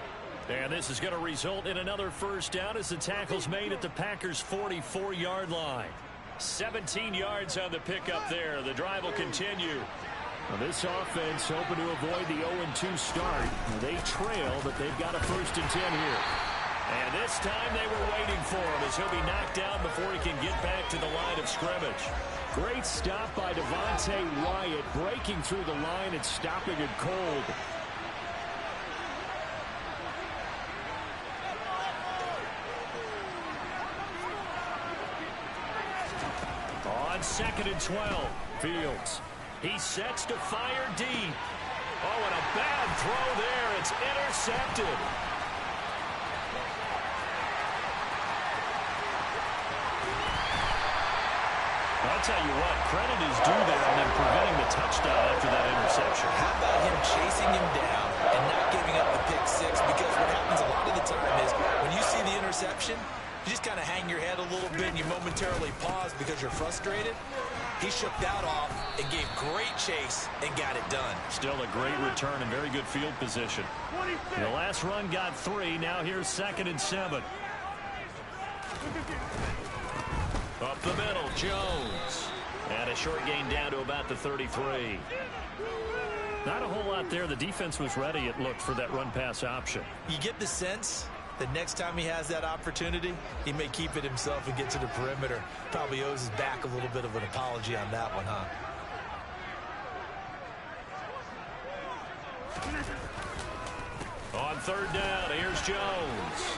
And this is going to result in another first down as the tackle's made at the Packers' 44-yard line. 17 yards on the pickup there. The drive will continue. Well, this offense hoping to avoid the 0-2 start. They trail, but they've got a 1st and 10 here. And this time they were waiting for him as he'll be knocked down before he can get back to the line of scrimmage. Great stop by Devontae Wyatt, breaking through the line and stopping it cold. On 2nd and 12, Fields. He sets to fire deep. Oh, and a bad throw there. It's intercepted. I'll tell you what, credit is due there and then preventing the touchdown after that interception. How about him chasing him down and not giving up the pick six? Because what happens a lot of the time is when you see the interception, you just kind of hang your head a little bit and you momentarily pause because you're frustrated. He shook that off and gave great chase and got it done. Still a great return and very good field position. The last run got 3. Now here's 2nd and 7. Up the middle, Jones. And a short gain down to about the 33. Not a whole lot there. The defense was ready, it looked, for that run-pass option. You get the sense that next time he has that opportunity, he may keep it himself and get to the perimeter. Probably owes his back a little bit of an apology on that one, huh? On 3rd down, here's Jones.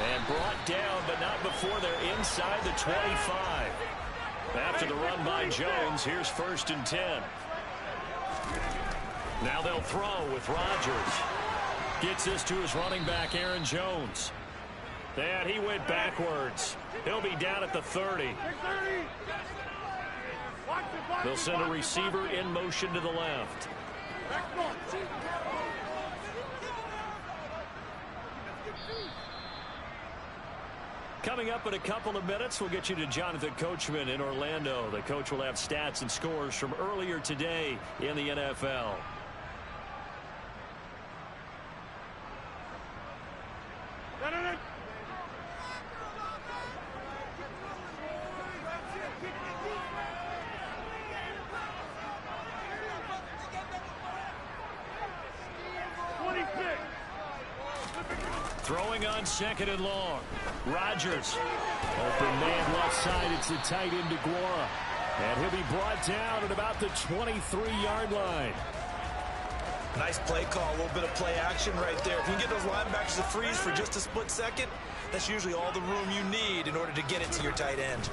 And brought down, but not before they're inside the 25. After the run by Jones, here's 1st and 10. Now they'll throw with Rodgers. Gets this to his running back, Aaron Jones. And he went backwards. He'll be down at the 30. They'll send a receiver in motion to the left. Coming up in a couple of minutes, we'll get you to Jonathan Coachman in Orlando. The coach will have stats and scores from earlier today in the NFL. Throwing on 2nd and long. Rodgers. Open man left side. It's the tight end DeGuara. And he'll be brought down at about the 23-yard line. Nice play call. A little bit of play action right there. If you can get those linebackers to freeze for just a split second, that's usually all the room you need in order to get it to your tight end.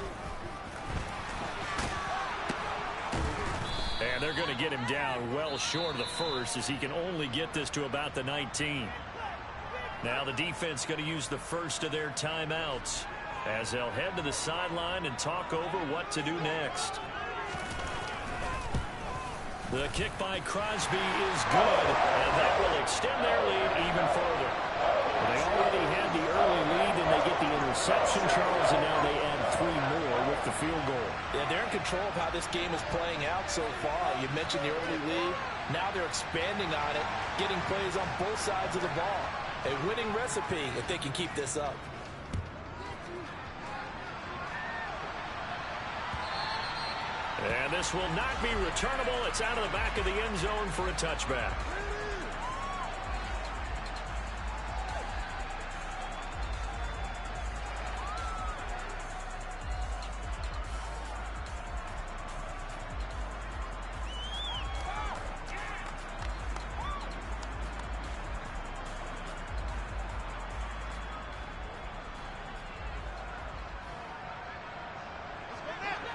And they're going to get him down well short of the 1st as he can only get this to about the 19. Now the defense going to use the first of their timeouts as they'll head to the sideline and talk over what to do next. The kick by Crosby is good, and that will extend their lead even further. They already had the early lead, and they get the interception, Charles, and now they add 3 more with the field goal. Yeah, they're in control of how this game is playing out so far. You mentioned the early lead. Now they're expanding on it, getting plays on both sides of the ball. A winning recipe if they can keep this up. And this will not be returnable. It's out of the back of the end zone for a touchback.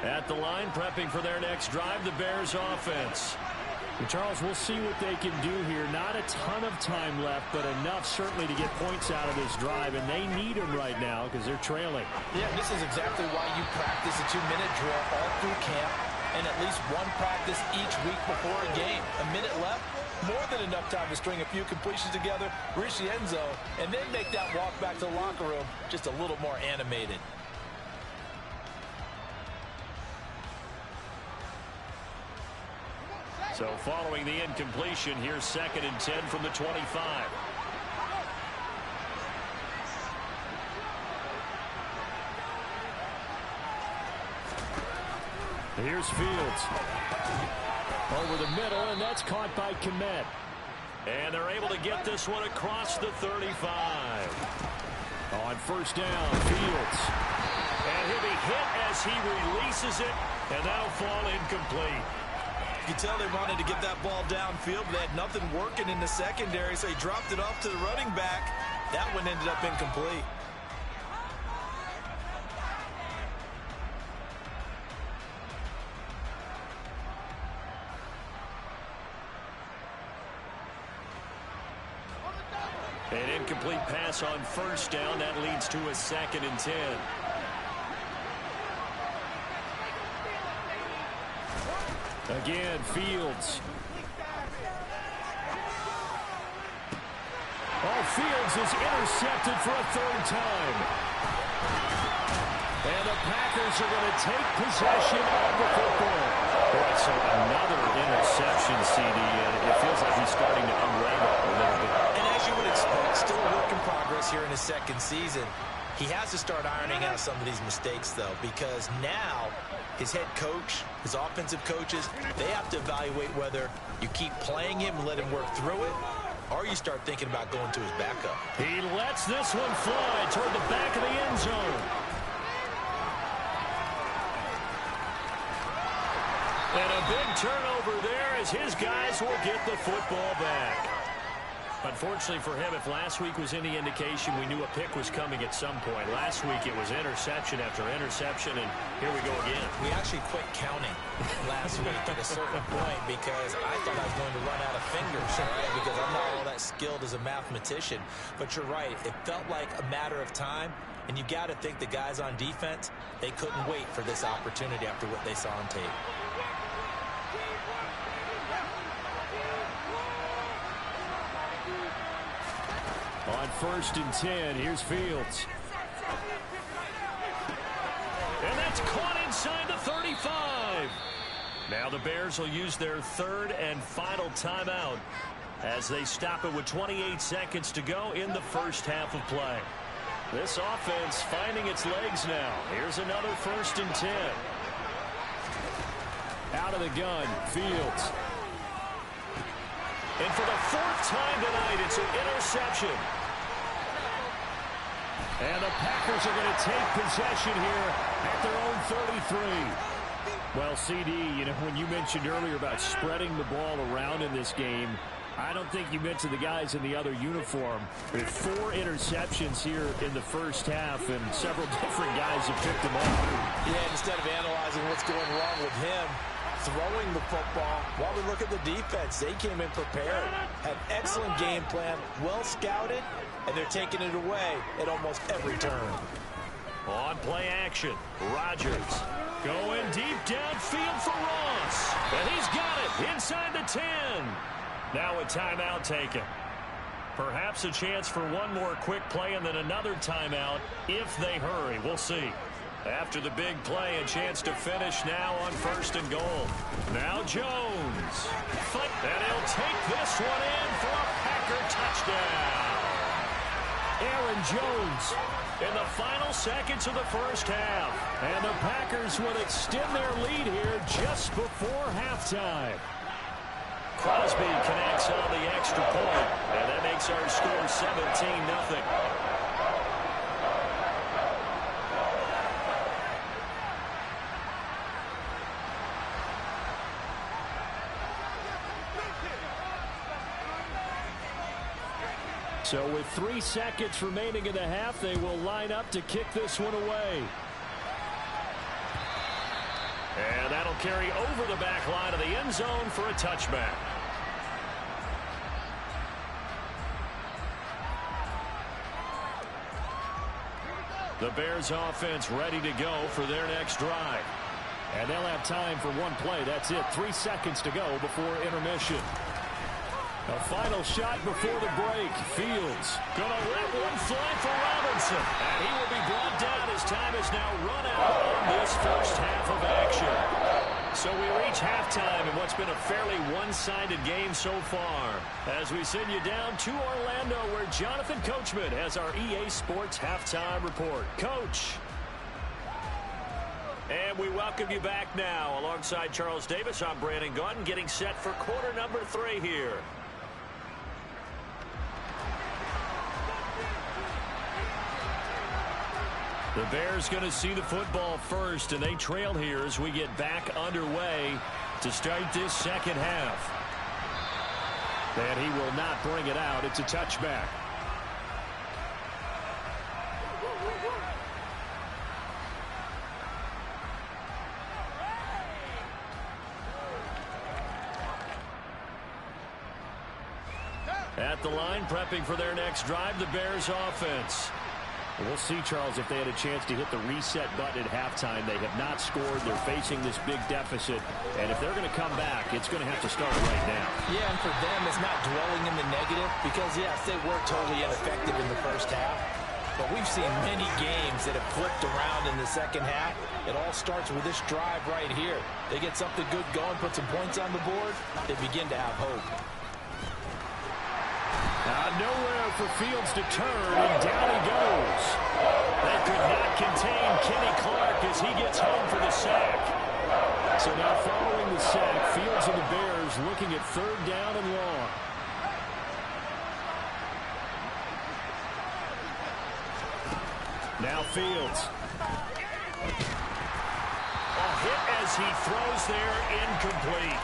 At the line, prepping for their next drive, the Bears offense. And Charles, we'll see what they can do here. Not a ton of time left, but enough certainly to get points out of this drive, and they need them right now because they're trailing. Yeah, this is exactly why you practice a 2-minute drill all through camp and at least one practice each week before a game. A minute left, more than enough time to string a few completions together, reach the end zone, and then make that walk back to the locker room just a little more animated. So following the incompletion, here's 2nd and 10 from the 25. Here's Fields. Over the middle, and that's caught by Kmet. And they're able to get this one across the 35. On first down, Fields. And he'll be hit as he releases it, and that'll fall incomplete. You can tell they wanted to get that ball downfield, but they had nothing working in the secondary, so he dropped it off to the running back. That one ended up incomplete. An incomplete pass on first down. That leads to a 2nd and 10. Again, Fields. Oh, Fields is intercepted for a 3rd time. And the Packers are going to take possession of the football. Boy, so another interception, CD, and it feels like he's starting to unravel a little bit. And as you would expect, still a work in progress here in his 2nd season. He has to start ironing out some of these mistakes, though, because now his head coach, his offensive coaches, they have to evaluate whether you keep playing him and let him work through it, or you start thinking about going to his backup. He lets this one fly toward the back of the end zone. And a big turnover there as his guys will get the football back. Unfortunately for him, if last week was any indication, we knew a pick was coming at some point. Last week it was interception after interception, and here we go again. We actually quit counting last week at a certain point because I thought I was going to run out of fingers, right? Because I'm not all that skilled as a mathematician. But you're right. It felt like a matter of time, and you got to think the guys on defense, they couldn't wait for this opportunity after what they saw on tape. On 1st and 10, here's Fields. And that's caught inside the 35. Now the Bears will use their 3rd and final timeout as they stop it with 28 seconds to go in the first half of play. This offense finding its legs now. Here's another 1st and 10. Out of the gun, Fields. And for the 4th time tonight, it's an interception. And the Packers are going to take possession here at their own 33. Well, CD, you know, when you mentioned earlier about spreading the ball around in this game, I don't think you mentioned the guys in the other uniform. There are 4 interceptions here in the first half, and several different guys have picked them up. Yeah, instead of analyzing what's going wrong with him, throwing the football, while we look at the defense, they came in prepared, had excellent game plan, well scouted, and they're taking it away at almost every turn. On play action, Rodgers going deep downfield for Ross. And he's got it inside the 10. Now a timeout taken. Perhaps a chance for one more quick play and then another timeout if they hurry. We'll see. After the big play, a chance to finish now on 1st and goal. Now Jones. And he'll take this one in for a Packer touchdown. Aaron Jones in the final seconds of the first half. And the Packers will extend their lead here just before halftime. Crosby connects on the extra point, and that makes our score 17-0. So with 3 seconds remaining in the half, they will line up to kick this one away. They'll carry over the back line of the end zone for a touchback. The Bears offense ready to go for their next drive. And they'll have time for one play. That's it. 3 seconds to go before intermission. A final shot before the break. Fields going to let one fly for Robinson. And he will be brought down. His time is now run out on this first half of action. So we reach halftime in what's been a fairly one-sided game so far. As we send you down to Orlando, where Jonathan Coachman has our EA Sports halftime report. Coach. And we welcome you back now. Alongside Charles Davis, I'm Brandon Gaudin, getting set for quarter number 3 here. The Bears going to see the football first, and they trail here as we get back underway to start this second half. And he will not bring it out. It's a touchback. At the line, prepping for their next drive, the Bears offense. We'll see, Charles, if they had a chance to hit the reset button at halftime. They have not scored. They're facing this big deficit. And if they're going to come back, it's going to have to start right now. Yeah, and for them, it's not dwelling in the negative because, yes, they were totally ineffective in the first half. But we've seen many games that have flipped around in the second half. It all starts with this drive right here. They get something good going, put some points on the board, they begin to have hope. Nowhere for Fields to turn, and down he goes. They could not contain Kenny Clark as he gets home for the sack. So now following the sack, Fields and the Bears looking at 3rd down and long. Now Fields. A hit as he throws there, incomplete.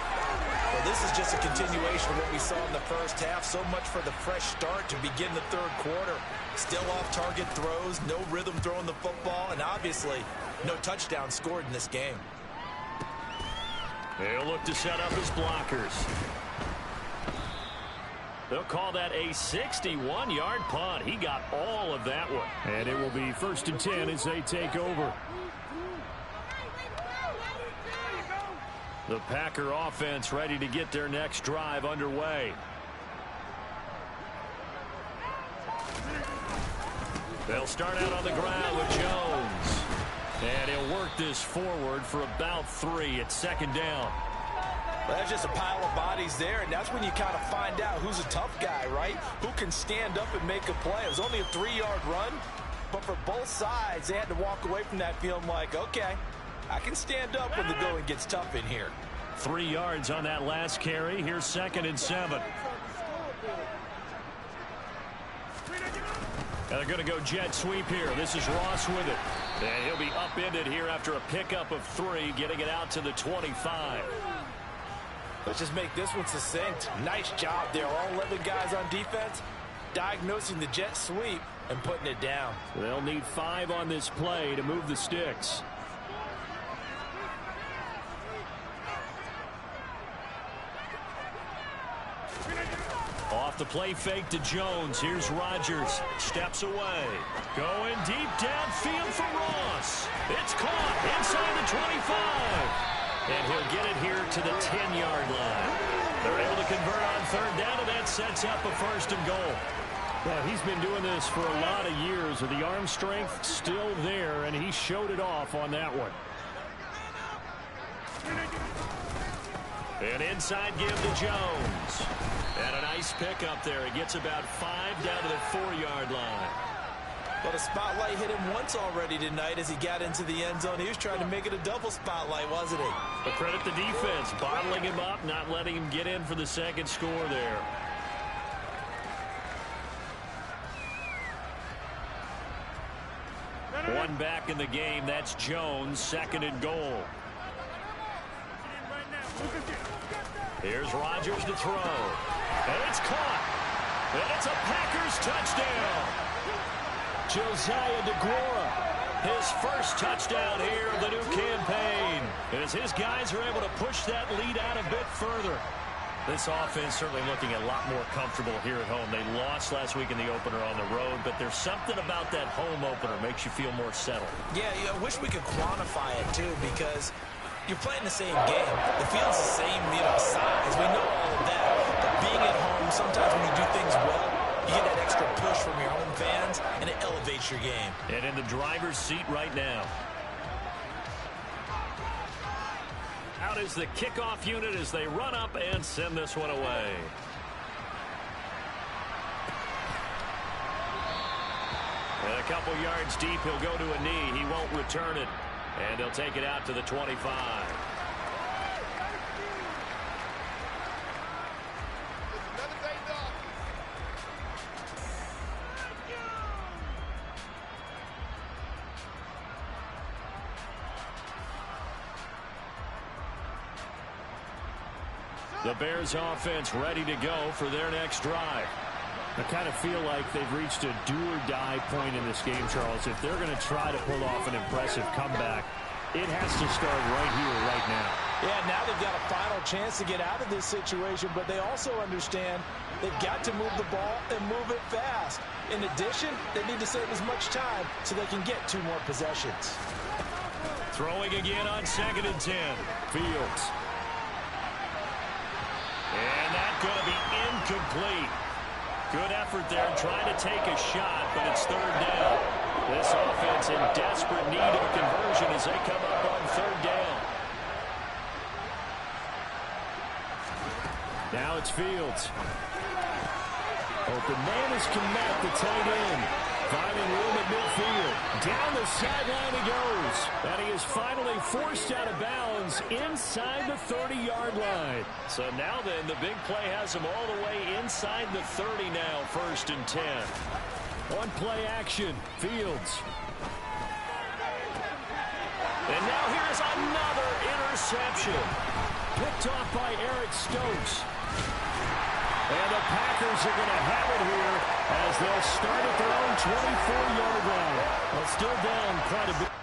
Well, this is just a continuation of what we saw in the first half. So much for the fresh start to begin the third quarter. Still off-target throws, no rhythm throwing the football, and obviously no touchdown scored in this game. They'll look to set up his blockers. They'll call that a 61-yard punt. He got all of that one. And it will be 1st and 10 as they take over. The Packer offense ready to get their next drive underway. They'll start out on the ground with Jones. And he'll work this forward for about 3 at 2nd down. Well, that's just a pile of bodies there, and that's when you kind of find out who's a tough guy, right? Who can stand up and make a play. It was only a 3-yard run, but for both sides, they had to walk away from that feeling like, okay, I can stand up when the going gets tough in here. 3 yards on that last carry. Here's 2nd and 7. And they're going to go jet sweep here. This is Ross with it. And he'll be upended here after a pickup of 3, getting it out to the 25. Let's just make this one succinct. Nice job there. All 11 guys on defense diagnosing the jet sweep and putting it down. They'll need 5 on this play to move the sticks. Off the play fake to Jones. Here's Rodgers. Steps away. Going deep downfield for Ross. It's caught inside the 25. And he'll get it here to the 10-yard line. They're able to convert on 3rd down, and that sets up a 1st and goal. Well, he's been doing this for a lot of years. The arm strength still there, and he showed it off on that one. An inside give to Jones. And a nice pick up there. He gets about 5 down to the 4-yard line. But a spotlight hit him once already tonight as he got into the end zone. He was trying to make it a double spotlight, wasn't he? But credit the defense, bottling him up, not letting him get in for the 2nd score there. One back in the game. That's Jones, 2nd and goal. Here's Rodgers to throw. And it's caught. And it's a Packers touchdown. Josiah DeGuara His first touchdown here of the new campaign, as his guys are able to push that lead out a bit further. This offense certainly looking a lot more comfortable here at home. They lost last week in the opener on the road, but there's something about that home opener makes you feel more settled. Yeah, I wish we could quantify it, too, because you're playing the same game. The field's the same, size. We know all of that. But being at home, sometimes when you do things well, you get that extra push from your home fans, and it elevates your game. And in the driver's seat right now. Out is the kickoff unit as they run up and send this one away. And a couple yards deep, he'll go to a knee. He won't return it. And he'll take it out to the 25. The Bears offense ready to go for their next drive. I kind of feel like they've reached a do-or-die point in this game, Charles. If they're going to try to pull off an impressive comeback, it has to start right here, right now. Yeah, now they've got a final chance to get out of this situation, but they also understand they've got to move the ball and move it fast. In addition, they need to save as much time so they can get 2 more possessions. Throwing again on 2nd and 10. Fields. And that's going to be incomplete. Good effort there trying to take a shot, but it's 3rd down. This offense in desperate need of a conversion as they come up on 3rd down. Now it's Fields. Open man is Kmet, the tight end. Finding room at midfield. Down the sideline he goes. And he is finally forced out of bounds inside the 30-yard line. So now then, the big play has him all the way inside the 30 now, 1st and 10. On play action, Fields. And now here's another interception. Picked off by Eric Stokes. And the Packers are going to have it here as they'll start at their own 24-yard line. Well, still down quite a bit.